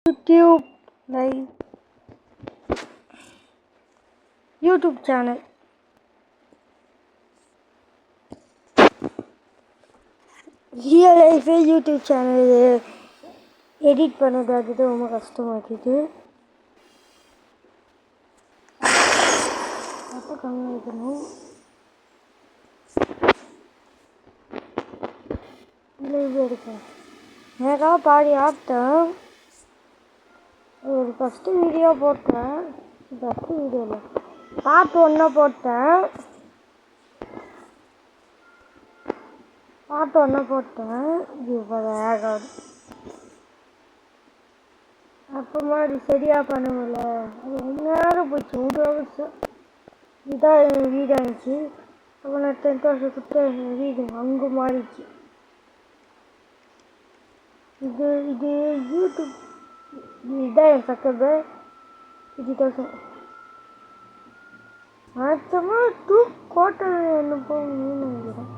YouTube live YouTube channel. Real லைஃபே YouTube channel edit பண்ணது அதுதான் ரொம்ப கஷ்டமாக்கிது. அப்போ கம்மி வைக்கணும். இது எடுக்கணும். எனக்காக பாடி ஆப்டேன். ஒரு ஃபஸ்ட்டு வீடியோ போட்டேன். ஃபஸ்ட்டு வீடியோவில் பார்ட் 1 போட்டேன். இது ஆகாது. அப்புறமா அது சரியாக பண்ண முடியல. அது ரொம்ப நேரம் போச்சு. 1 வருஷம் இதான் என் வீடு ஆயிடுச்சு. அப்போ நான் 10th வருஷத்துக்கு என் வீடு அங்கே மாறிடுச்சு. இது யூடியூப் இதுதான் என் சக்கரை 50,000. மொத்தமாக 2 குவார்ட்டர் என்ன போகணும்னு நினைக்கிறேன்.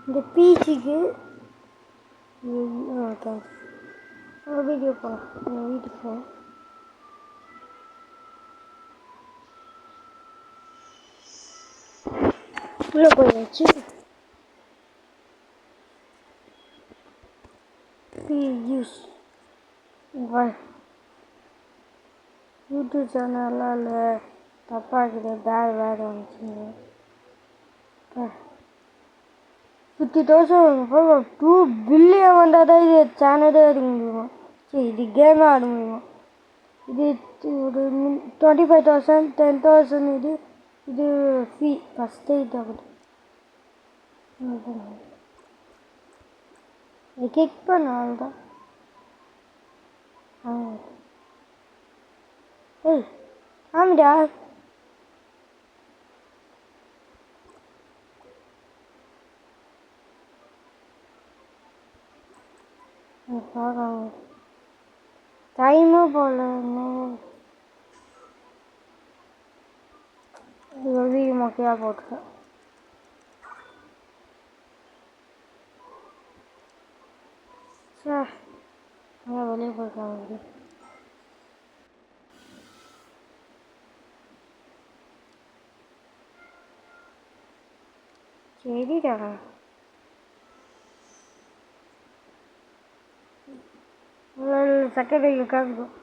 இந்த பீச்சுக்கு வீடியோ போகலாம். என் வீட்டுக்கு போகலாம். உள்ளே போயாச்சு. யூஸ் யூடியூப் சேனல்லாம் இல்லை தப்பாக இருக்குது. வேறு வந்துச்சுங்க. 50,000 2 பில்லியன் வந்தால் தான் இது சேனலே எடுக்க முடியுமா? சரி, இது கேமே ஆட முடியுமா? இது ஒரு 25,000 10,000 இது ஃபீ ஃபஸ்ட்டே இதாகுது. இது கிளிக் பண்ண அவ்வளோதான். ஏய் ஆமாடா. டைமும் போல வீடு மொக்கையாக போட்டுருக்கேன். சார் வெளியே போயிருக்காங்க. சரிடா. சக்கரை காமிக்கும்.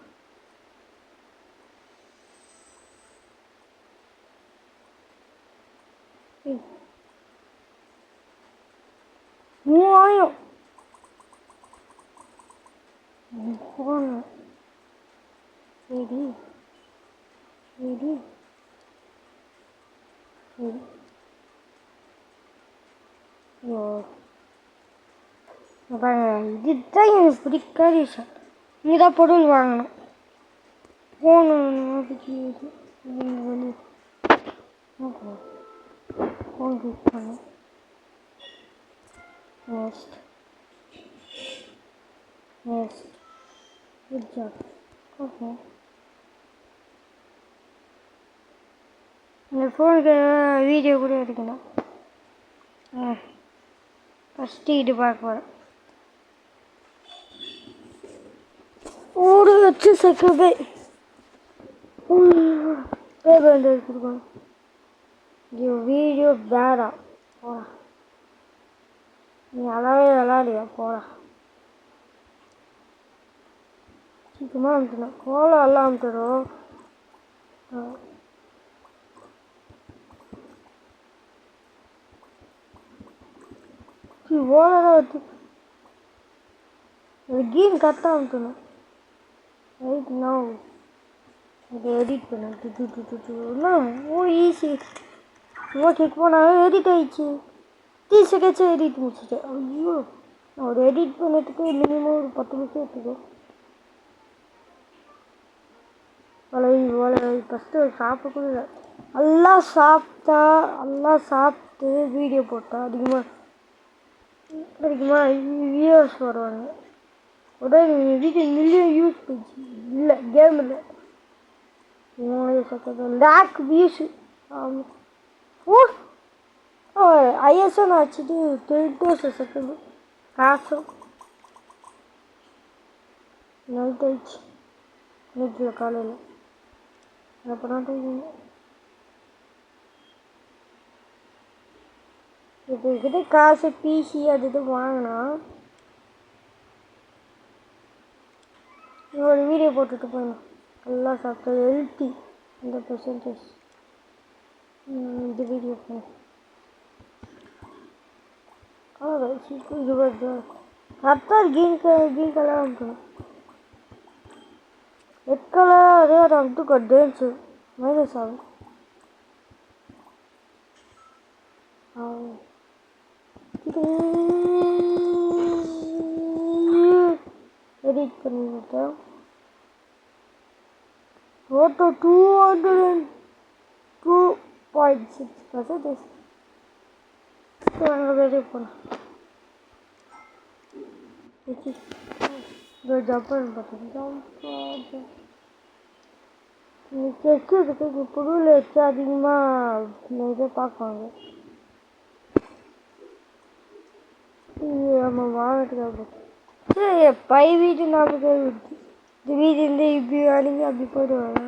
மூவாயிரம் போகணும். சரி சரி சரி. இதுதான் எனக்கு பிடிக்காத விஷயம். இங்கேதான் பொருள் வாங்கணும். ஃபோனு வெளியே ஃபோன் கிளிக் பண்ணணும். Next good job. ஓகே, இந்த ஃபோனுக்கு வீடியோ கூட எடுக்கணும். ஃபஸ்ட்டு இது பார்க்க போகிறேன். 1,00,000 பேமெண்ட் கொடுக்கணும். இது வீடியோ பேடா போடா. நீ விளாடியா போடா. சீக்கிரமாக அனுப்பிட்டேன். கோலம் எல்லாம் அனுப்பிட்டுடும். ஓலதான் வச்சு கேம் கரெக்டாக அனுப்பிட்டணும். ரைட் நவ் அதை எடிட் பண்ண ஈஸி. சும்மா கிளிக் பண்ணாவே எடிட் ஆயிடுச்சு. 30 செகண்ட்ஸை எடிட் முடிச்சுட்டேன். ஐயோ, நான் ஒரு எடிட் பண்ணதுக்கு மினிமம் ஒரு 10 நிமிஷம் எடுத்துக்கும். ஃபஸ்ட்டு ஒரு சாப்பிட கூட இல்லை. எல்லாம் சாப்பிட்டு வீடியோ போட்டால் அதிகமாக வியூவர்ஸ் வருவாங்க. உடனே வீடியோ மில்லியன் வியூஸ் போயிடுச்சு. இல்லை கேம் இல்லை. லேக் வியூஸு. ஐஎஸ்ஓ நான் வச்சுட்டு 20 செகண்ட் காசும் நைட் ஆயிடுச்சு. நைட்டில் காலையில் அப்போ தான் டைம். இப்போ கிட்ட காசு பிசி அது இது வாங்கினா ஒரு வீடியோ போட்டுட்டு போயிடணும். நல்லா சாப்பிட்டா ஹெல்த்தி 100%. இந்த வீடியோ போகணும். இது வருது கரெக்டாக green கலர் அனுப்பணும். ரெட் கலர் அதே அதை அனுப்பிட்டு கட்டேன்ச்சு மைனஸ் ஆகும். எடிட் பண்ணிவிட்டேன். டோட்டல் 202.6%. வெளியே போகலாம். ஜப்பான் பார்த்தேன். செக்கு இதுக்கு புதுவில் வச்சு அதிகமாக இதை பார்க்குவாங்க. நம்ம வாங்கிட்டு சரி பை வீட்டு ஞாபகம் விட்டு இந்த வீடு இருந்து இப்படி அடிங்க அப்படி போயிடுவாங்க.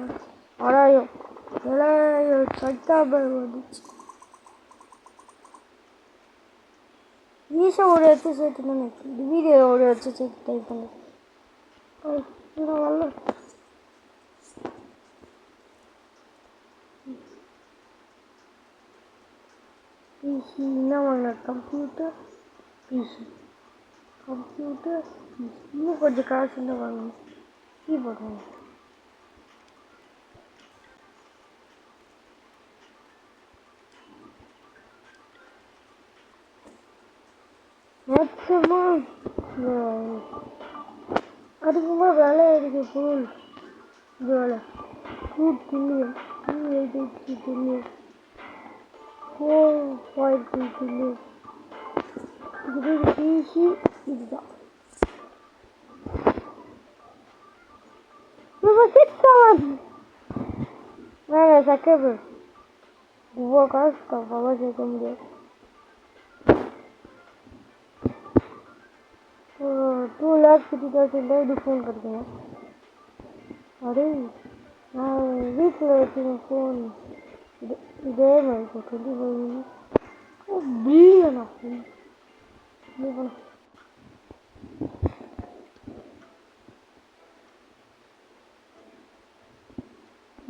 ஆராயம் எல்லாம் சட்டாபல் வந்துச்சு. ஈஸா ஒரு இடத்து சேர்த்து தான் இந்த வீடியோ ஒரு இடத்து சேர்த்து டைப் பண்ணு. வரல பிசி என்ன வாங்கின கம்ப்யூட்டர் பிசி இன்னும் கொஞ்சம் காசு இருந்தால் வாங்கணும். கீபோர்ட் வாங்க. மேக்ஸிமம் அதிகமாக விலை இருக்குது பொருள். இது வேலை 2 பில்லியன் 283 பில்லியன் 4.3 பில்லியன். இது பிசி இதுதான். வேறு சக்கரை இவ்வளோ காசு கவலை சேர்க்க முடியாது. 2,50,000 இது ஃபோன் கிடைக்குங்க. அதே நான் வீட்டில் வச்சுருக்க ஃபோன் இதே மாதிரி 25 பில்லியனா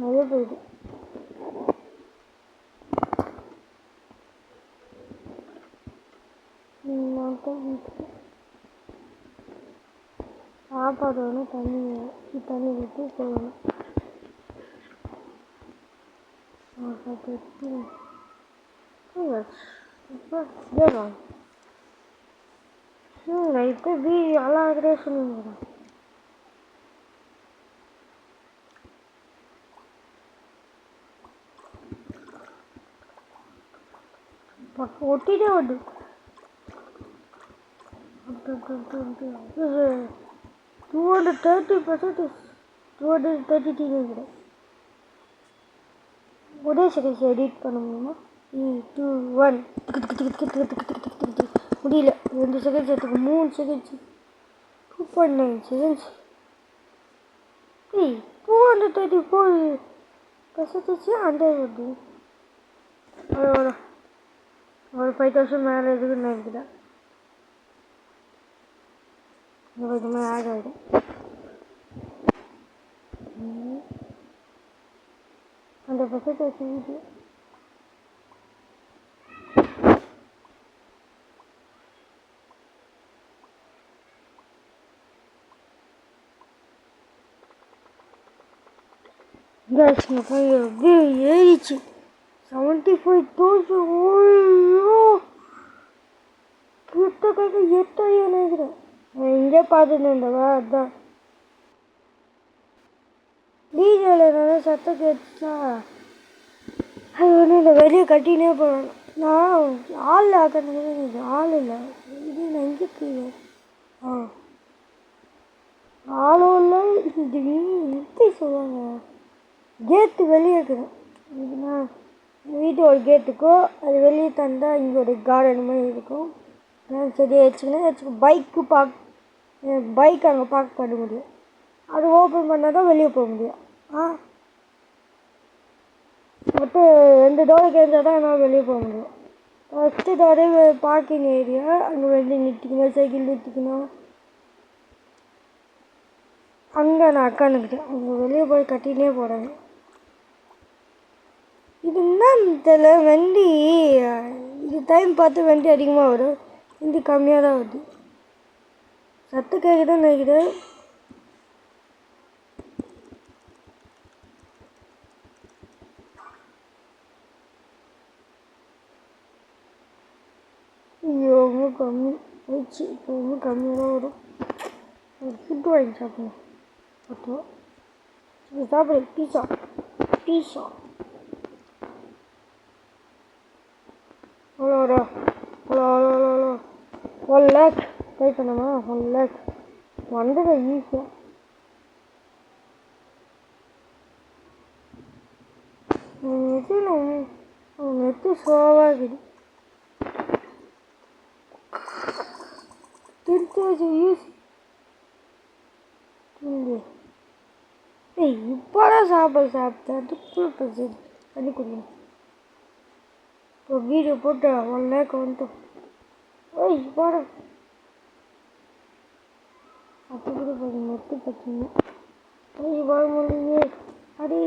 நிறைய போயிடு. வீட்டுக்கு சாப்பாடு வேணும். தண்ணி விட்டு போகணும். இப்போ அழகாக சொல்லுங்க. ஒட்டிட்டே வருது. 230%, 230 டிவி ஒரே செகண்ட்ஸ் எடிட் பண்ண முடியுமா? 2 1 முடியல. 2 செகண்ட்ஸ் எடுத்துக்க 3 செகண்ட்ஸ் 2.9 செகண்ட்ஸ். 234% அந்த வருது. அவ்வளோ ஒரு 5,000 மேலே இருக்குதுன்னு நினைக்கிறேன். கொஞ்சமாக ஆட் ஆகிடும். அந்த பர்சன்டேஜ் வீடியோ ஏறிச்சு 75,000. கிட்டத்தட்ட 8,000 நினைக்கிறேன். இங்கே பார்த்துட்டு இருந்தவா அதுதான் வீடியோவில் நல்லா சத்தம் கேட்டுச்சா. அது ஒன்றும் இல்லை, வெளியே கட்டினே போகணும். நான் ஆள் ஆக்கிறது ஆள் இல்லை. இது நான் எங்கே போய் ஆளும் இல்லை. இது எப்படி சொல்லுவாங்க, கேட்டு வெளியே இருக்கணும். இதுனா வீட்டு ஒரு கேட்டுக்கோ அது வெளியே தந்தால் இங்கே ஒரு கார்டன் மாதிரி இருக்கும். செடியை வச்சுக்கணும். பைக்கு பைக் அங்கே பார்க் பண்ண முடியும். அது ஓப்பன் பண்ணால் தான் வெளியே போக முடியும். மொத்தம் 2 டோரை கேட்டால் தான் என்னால் வெளியே போக முடியும். ஃபஸ்ட்டு டோரே பார்க்கிங் ஏரியா, அங்கே வண்டி நிறுத்திக்கணும், சைக்கிள் நிறுத்திக்கணும். அங்கே நான் உட்காந்துக்கிட்டேன். அங்கே வெளியே போய் கட்டினே போகிறாங்க. இது என்னன்னு தெரியல, வண்டி இது டைம் பார்த்து வண்டி அதிகமாக வரும், வண்டி கம்மியாக தான் வருது. சத்தம் கேட்குதுன்னு நினைக்கிறேன். ஐயோ ரொம்ப கம்மி ஆயிடுச்சு. இப்போ ரொம்ப கம்மியாக தான் வரும். ஒரு ஃபுட்டு வாங்கி சாப்பிடணும். பத்து ரூபா சாப்பிடு. பீஸா பீஸா hello hello hello hello hello 1 lakh பே பண்ணமா? 1 lakh வந்துடு ஈஸியாக. நெட்டு ஸ்லோவாக இருக்குது. திருச்சி யூஸ் இப்போதான் சாப்பிட்டேன். தண்ணி குடிக்கணும். இப்போ வீடியோ போட்டு 1 lakh வந்துட்டோம். போட அப்போ கூட போதும். நெட்டு பிரச்சனை போட முடியலையே. அடே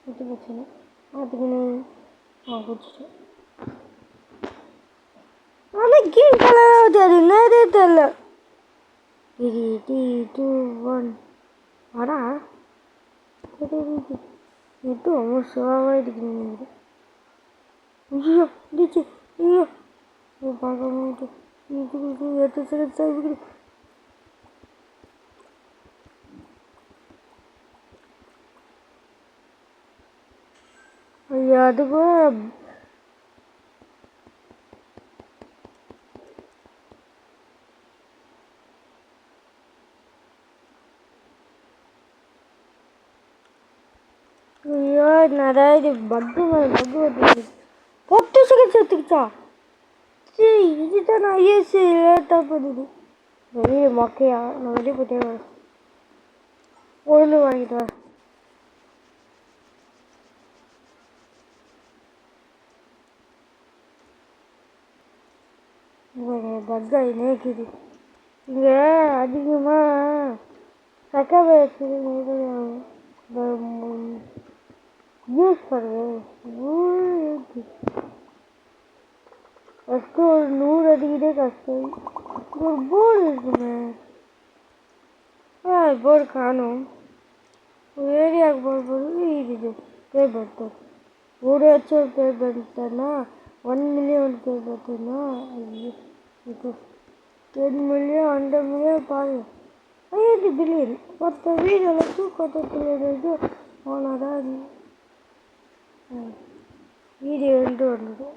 நெட்டு பிரச்சனை பார்த்துக்கணும். குடிச்சிட்டேன். ஆனால் கீழ் கலராக அது என்னதே தெரில. 3 2 1 வரா நெட்டு ரொம்ப ஸ்லோவாக இருக்குது. ஐயோ இருந்துச்சு. ஐயோ பார்க்க 8 செகண்ட் ஆகிடுது. ஐயா அதுக்கு ஐயோ நிறைய இது பக்கு வந்து 10 செகண்ட் எடுத்துக்கிச்சா? சரி இதுதான் நான் ஐஎஸ்சி லேட்டாக பண்ணுது. வெளியே மொக்கையா? நான் வெளியே போயிட்டே வரேன். ஒன்று வாங்கிட்டு வரேன். பக்காய் நேக்குது இங்கே அதிகமாக சக்கரை யூஸ் பண்ணுவேன். ஃபஸ்ட்டு ஒரு 100 அடிக்கிட்டே கஷ்டம். ஒரு போர்டு இருக்குமே. போர்டு காணும். ஒரு ஏரியாவுக்கு போகும்போது இது பே பண்ணுறேன். ஒரு லட்சம் பே பண்ணிட்டேன்னா 1 million பே பண்ணிட்டேன்னா இது 10 million 100 million பாருங்க. 5 billion மொத்த வீடியோவில் தூக்கத்தில் இது போனால் தான் வீடியோ வந்துடும்.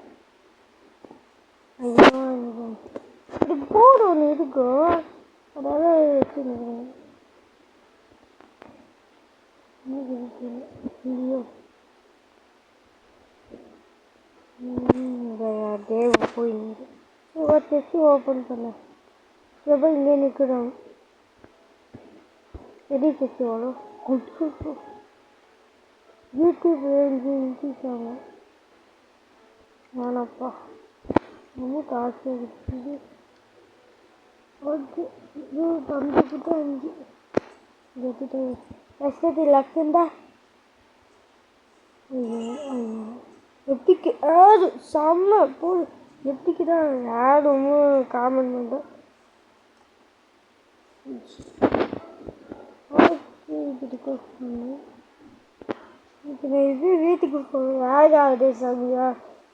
இது போர்டு ஒன்று இருக்கும். அதெல்லாம் வச்சுருக்கேன். போய் டெஸ்ட் ஓப்பன் பண்ண எப்போ இங்கே நிற்கிறோம். எடி டெஸ்ட் வரும். யூடியூப் இன்க்ரீஸாங்க வேணாப்பா. ரொம்ப காசு இருக்குது. ஓகே இது 5 எஸ்டி லட்சம்டா. எப்பிக்கு ஆடு செம்ம போடு. எப்பிக்கு தான் ஆடும் காமெண்ட் பண்ணுறேன். இது வீட்டுக்கு போகணும். யாராவது சாமியா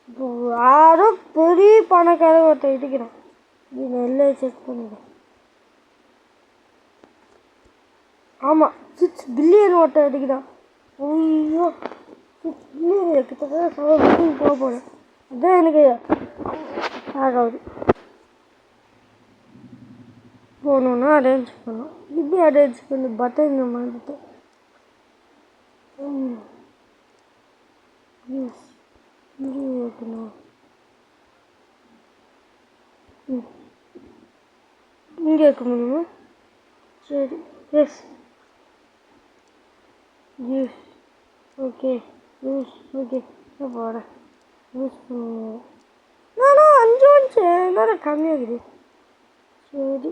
இப்போ யாரும் பெரிய பணக்கார ஒருத்தர் இருக்கிறான். இது நல்லா செக் பண்ணிடுறேன். ஆமாம் 6 பில்லியன் ஒருத்தர் இருக்கிறான். ஐயோ 6 பில்லியன் கிட்டத்தட்ட போக போகிறேன். அதுதான் எனக்கு ஆகாது. போகணுன்னா அரேஞ்ச் பண்ணணும். இப்படி அரேஞ்ச் பண்ணி பட்டன் வந்துட்டு இங்கே வைக்கணும். இங்கே வைக்க முடியுமா? சரி yes juice okay juice okay போட யூஸ் பண்ணு நானும் 5 வந்துச்சு என்னடா கம்மியாகுது சரி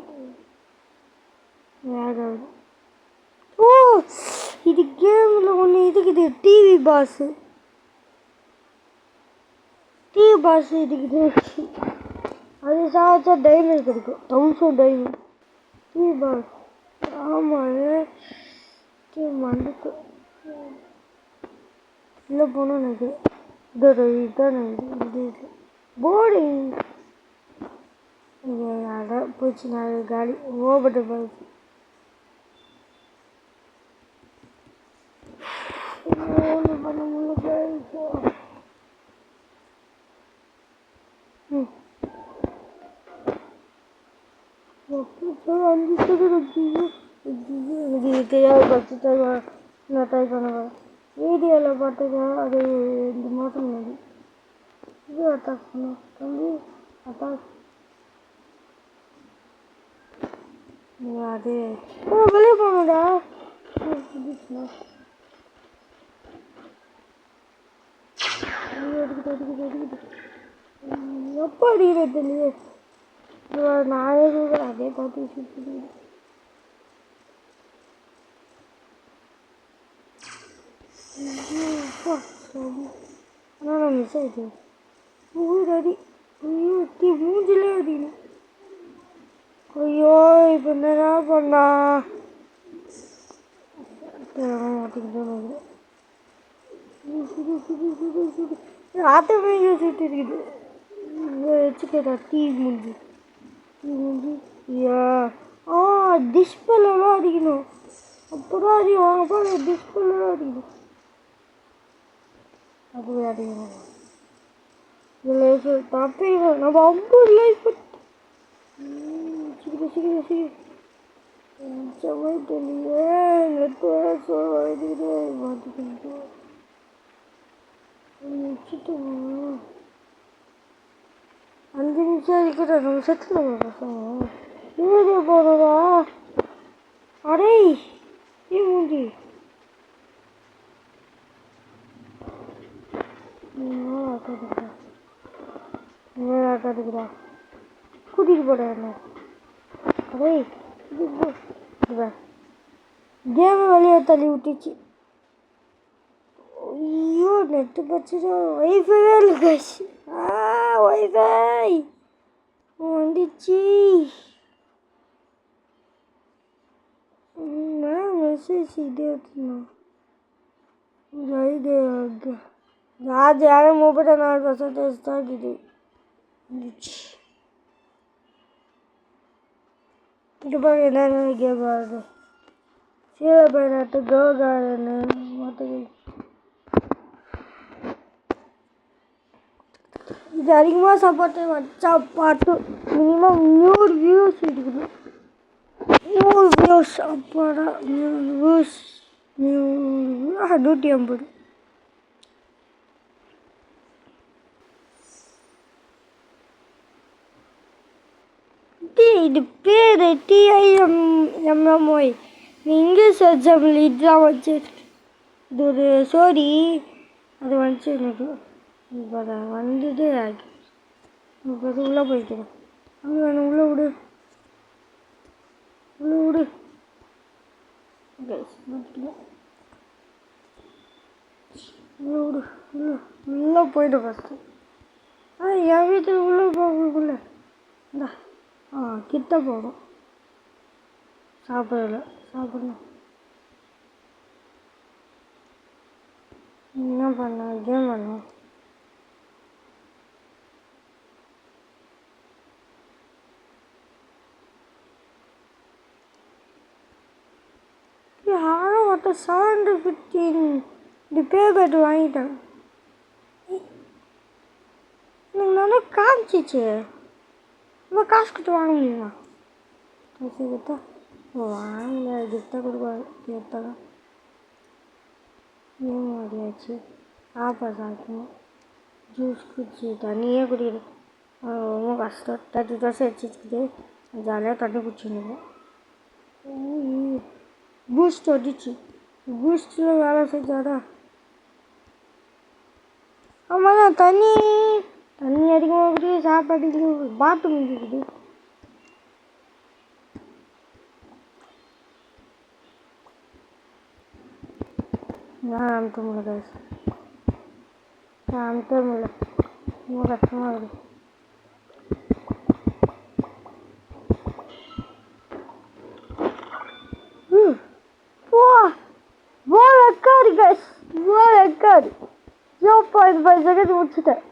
வேகாது ஓ இது கேமில் ஒன்று இதுக்குது டிவி பாஸு இதுக்குது அது சாப்பிட்டா டைமண்ட் கிடைக்கும் 1000 டைமண்ட் டிவி பாஸ் ஆமாம் மண்டுக்கு இல்லை போனால் எனக்கு இதுதான் இது போர்டிங் அதான் போச்சு நான் காலி ஓபட்டு போயிடுச்சு ஒன்று பண்ண முடியல போயிடுச்சு அஞ்சு செகண்ட் எனக்கு இது தெரியாது ஃபஸ்ட்டு டைம் நான் ட்ரை பண்ணுவேன் வீடியோவில் பார்த்துக்கா அது 2 மாதம் முன்னாடி இது அட்டாக் பண்ணும் தம்பி அட்டாக் அது வெளியே போகணுடா எடுக்கிட்டு எப்போ அடிக்கிறது இல்லையே நானே அதே பார்த்து சுற்றி ஆனால் நான் மிஸ் ஆகிட்டேன் அடி ஐயோ மூஞ்சிலே அடிக்கணும் ஐயோ இப்போ என்னடா பண்ணா மாட்டிக்கிட்டேன் ஆட்டமே சுட்டு இருக்குது வச்சுக்கடா டீ மூஞ்சி ஐயா டிஸ்பிளேலாம் அடிக்கணும் அப்போதான் அடி வாங்கப்போ டிஸ்பிளேலாம் அடிக்கணும் அது அடிக்கணும் இதில் தப்பே நம்ம 50 லைஃப் சீக்கிரம் தெரியலையே நெட்டு சொல்லிக்கிட்டே மாட்டிக்கிட்டு வச்சுட்டு 5 நிமிஷம் இருக்கிற நம்ம செத்துல பசங்க வீடியோ போடுறா அடே மூஞ்சி காட்டுக்குறா கூட்டிகிட்டு போட என்ன அடே கேமு வெளியே தள்ளி விட்டுச்சு ஐயோ நெட்டு பச்சுடும் ஒய்ஃபைவே இல்லை காசு ஒய்ஃபை வந்துச்சு மெசேஜ் இதே எடுத்துனா அது யாரும் 34% தான் இருக்குது இது பாரு என்னென்ன கேம் ஆடுது சீல பயனாட்டு கோ கார்டனு மற்ற இது அதிகமாக சப்போர்ட் வச்சா பாட்டு மினிமம் 100 வியூஸ் இருக்குது 100 வியூஸ் அப்பாடா 100 வியூஸ் 150 இது பேர் TIMMY இங்கிலீஷ் எக்ஸாம்பிள் இதுதான் வச்சு இது ஒரு ஸ்டோரி அது வந்துச்சு எனக்கு இப்போ அதை வந்துட்டு இப்போ அது உள்ளே போய்க்கிறேன் அங்கே வேணும் உள்ளே விடு உள்ளே போய்ட்டு ஃபஸ்ட்டு என் வீட்டுக்கு உள்ளே போகக்குள்ள இந்தா கிட்ட போகும் சாப்பிடணும் என்ன பண்ண கேம் பண்ணோம் யாரும் ஒருத்தர் 715 இந்த பேபேட் வாங்கிட்டேன் எனக்கு நல்லா காமிச்சிச்சு நம்ம காசு கொடுத்து வாங்க முடியுமா காசு கொடுத்தா வாங்கல கிஃப்டாக கொடுப்பாரு கேட்டாங்க முடியாச்சு சாப்பிடணும் ஜூஸ் குடிச்சு தண்ணியே குடிக்குது ரொம்ப கஷ்டம் 30 தோசை வச்சுக்கிட்டு ஜாலியாக தண்ணி குடிச்சுருந்தேன் பூஸ்ட் வந்துச்சு பூஸ்டில் வேலை செஞ்சாதான். ஆமாம் தண்ணி அதிகமாக இருக்குது, சாப்பாடு பாத்ரூம் இருக்குது. நான் அமுத்த முடியல கைஸ், நான் அமுத்த முடியல, ரொம்ப கஷ்டமாக இருக்குது. ரெக்கார்டு 0.5 செகண்ட் முடிச்சுட்டேன்.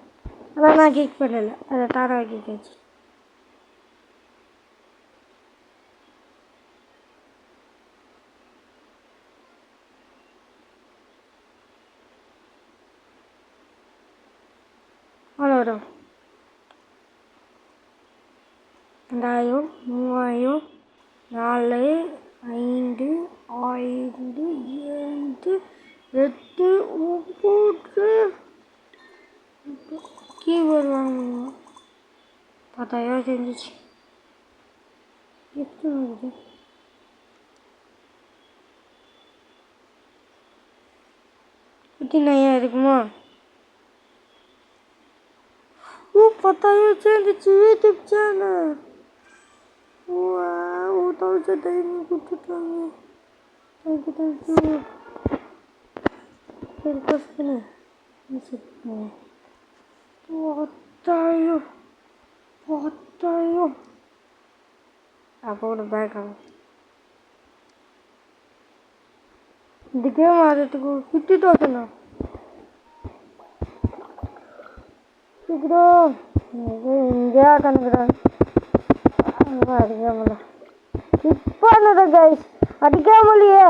ஆனால் நான் கிளிக் பண்ணலை, அதை தாராக கிளிக் ஆச்சு. அவ்வளோ 2000 3000 4 5 5 7 8 9 கீபோர்டு வாங்கணும். 10,000 செஞ்சிச்சு. எப்படி வருது? இருக்குமா? 10,000 சேர்ந்துச்சு. யூடியூப் சேனல் 1000 டைம் கொடுத்துட்டாங்க. தேங்க்யூ. சரி ஃபஸ்ட் பண்ணு. 10,000 அப்போ ஒரு பேக் ஆகும். இந்த கேம் ஆடுறதுக்கு 50,000 சீக்கிரம் இந்தியா கணக்குறேன். அடிக்காமல இப்போ கைஸ், அடிக்காமலையே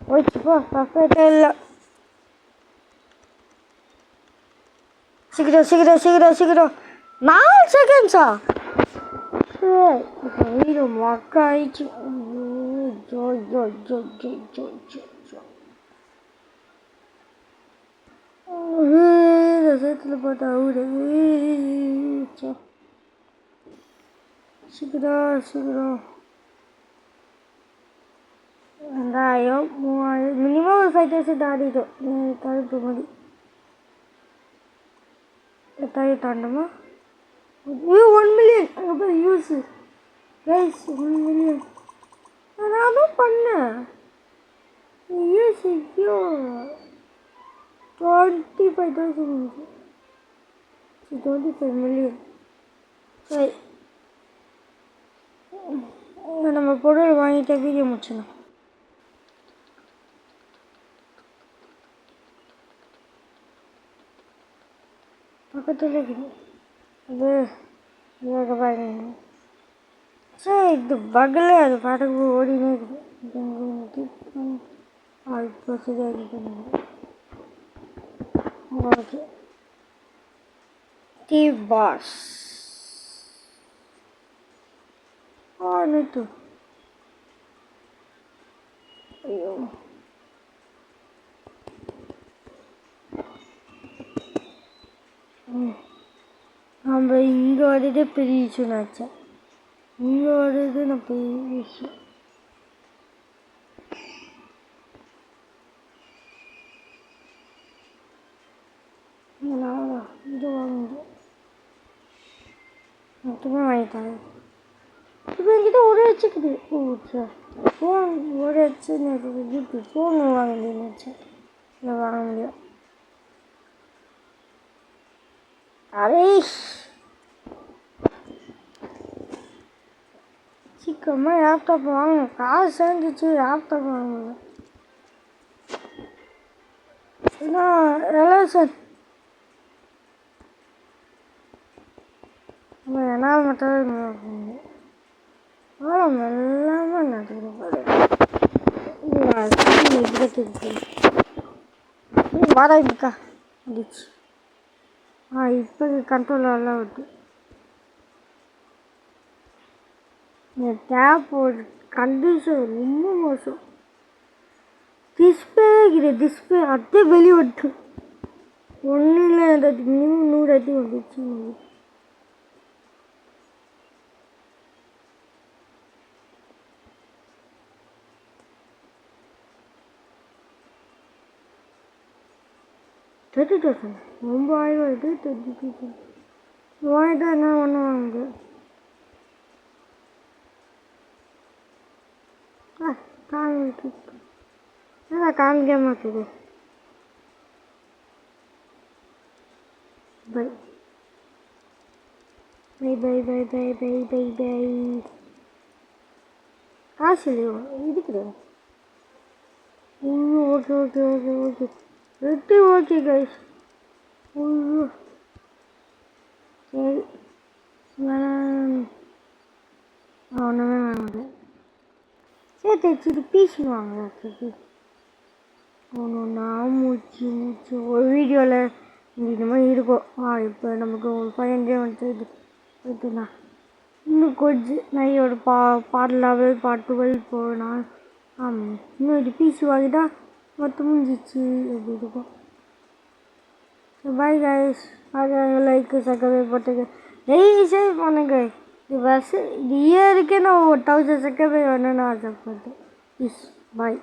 போயிடுச்சுப்பா. பர்ஃபெக்டாக இல்லை. சீக்கிரம் 4 செகண்ட்ஸா? சரி இப்போ வீடு மக்கா ஆயிடுச்சு. ரசத்தில் பார்த்தா சீக்கிரம் 2000 3000 மினிமம் ஒரு 5,000 தாண்டிட்டோம். தடுப்பு மாதிரி 8,000 தாண்டமா? 1 மில்லியன் அங்கே யூஸ் கைஸ். 1 மில்லியன் நானும் பண்ணேன். Use 25,000 25 million. சரி நம்ம பொருள் வாங்கிட்டு வீடியோ முடிச்சிடலாம். பக்கத்தில் இருக்குது அது பாருங்க. சரி இது பகல அது பாட்டுக்கு ஓடினே இருக்குது. இப்போ சரியாக ஓகே. டி பாஸ் நேற்று ஐயோ நம்ம இங்கே வரதே பெரிய விஷயம் ஆச்சேன். இங்கே வர்றது நான் பெரிய விஷயம். இது வாங்க மொத்தமாக வாங்கிட்டாங்க. இப்போ என்கிட்ட ஒரு வச்சுக்குது. சார் ஃபோன் ஒரு வச்சு நேற்று ஃபோன் வாங்க முடியும்னு இல்லை வாங்க முடியும். அரேஷ் சீக்கிரமாக லேப்டாப் வாங்க. காசு சேர்ந்துச்சு, லேப்டாப் வாங்க. ஏன்னா ரிலேஷன் ஏன்னா மட்டும் எல்லாமே நடக்குது. வாடா இருக்கா வந்துச்சு. இப்போ கண்ட்ரோல் எல்லாம் விட்டு இந்த டேப்போட கண்டிஷன் ரொம்ப மோசம். டிஸ்பிளே அதே வெளியே விட்டு ஒன்றும் இல்லை. மினிமம் 100 அடி வந்துச்சு. 30,000 ரொம்ப ஆயிரம் வருது. 30,000 வாங்கிட்டா என்ன பண்ணுவாங்க? காமிக்க மாட்டேது. Bye bye bye bye bye bye bye bye. காசு இல்லையோ இருக்குது. ஓகே ஓகே ஓகே ஓகே வெட்டி ஓகே கைஸ். சரி ஒன்றுமே வேணாம். சரி தைச்சிட்டு பீசுவாங்க. ஒன்று மூச்சு மூச்சு ஒரு வீடியோவில் இந்த மாதிரி இருக்கும். இப்போ நமக்கு ஒரு 500 வந்துட்டு ஓகேண்ணா. இன்னும் கொஞ்சம் நையோட பார்ட் 11 பார்ட் 12 போனால் இன்னும் இது பீஸ் வாங்கிட்டா மொத்தம் முடிஞ்சிச்சு எப்படி இருக்கும். Bye guys. லைக் சப்ஸ்கிரைப் போட்டுங்க. சேவ் பண்ணுங்க. இது இயருக்கே நான் 1000 சப்ஸ்கிரைபர் வேணும்னு ஆசைப்பட்டேன். ப்ளீஸ் பாய்.